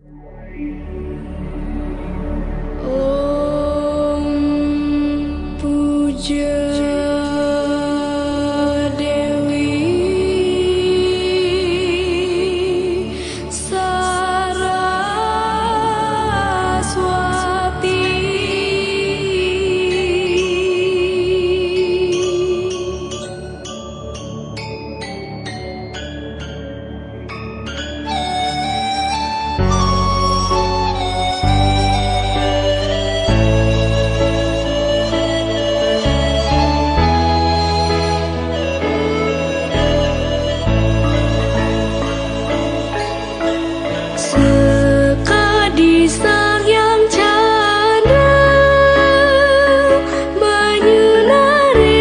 Om Puja Dewi Saraswati. Sekadi sang yang canda menyinari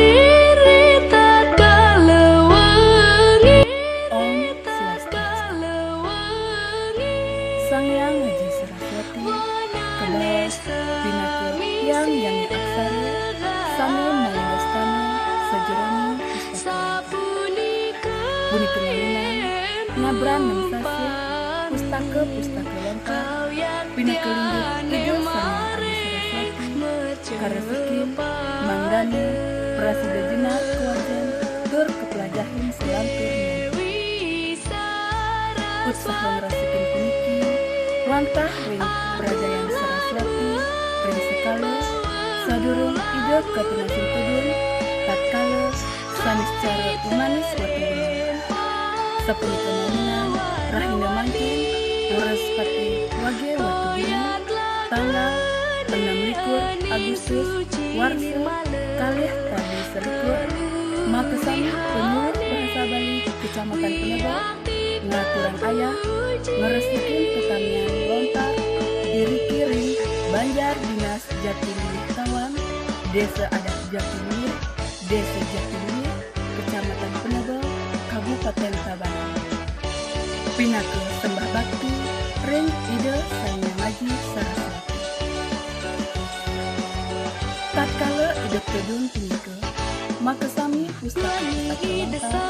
tatkala wengi. Om Swastiastu. Sang Yang Haji Saraswati kebawas binaku yang aksara sami malingastana sajarani pustaka punika ngabran mengsasi pustaka lengkap binaku linggih tiga Sang Yang Haji Saraswati karasikin manggani prasida jenak kewajan tur kepelajahin selantur usaha ngerasikin puniki wantah ring Prajayan Saraswati ring sekali sadurung ide ketunasin kedun tatkala sanis cara umanis watu benar sepuluh kemauan rahina mangkin waras pati wage watu benar tanggal 16 Agustus warsa kalih tadi selikur makasami penyuluh bahasa Bali Kecamatan Penebak ngaturan ayah ngeresikin pertanian lontar diri kiring Banjar Dinas Jatimulih Tawang Desa Adat Jatimulih Desa Jatimulih Kecamatan Penebak Kabupaten Tabanan pinaku sembah bakti ring ide Sang Yang Haji Saraswati tatkala ide kedun punika makasami pustaka lengkap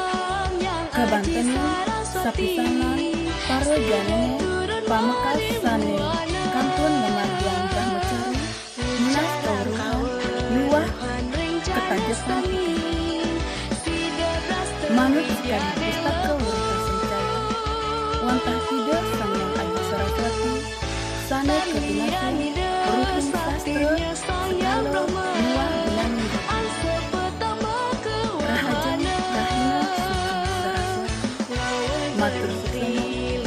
kebantenan sapisanan para janene pamekas sane kantun memanjang brahmacari minas kauruhan luah ketajasan manut sekali pustaka warta sencaya wantah sida Sang Yang Haji Saraswati sana ketunasan ruhun sastra segala luah bulan rahajan rahina suci Saraswati matur suksena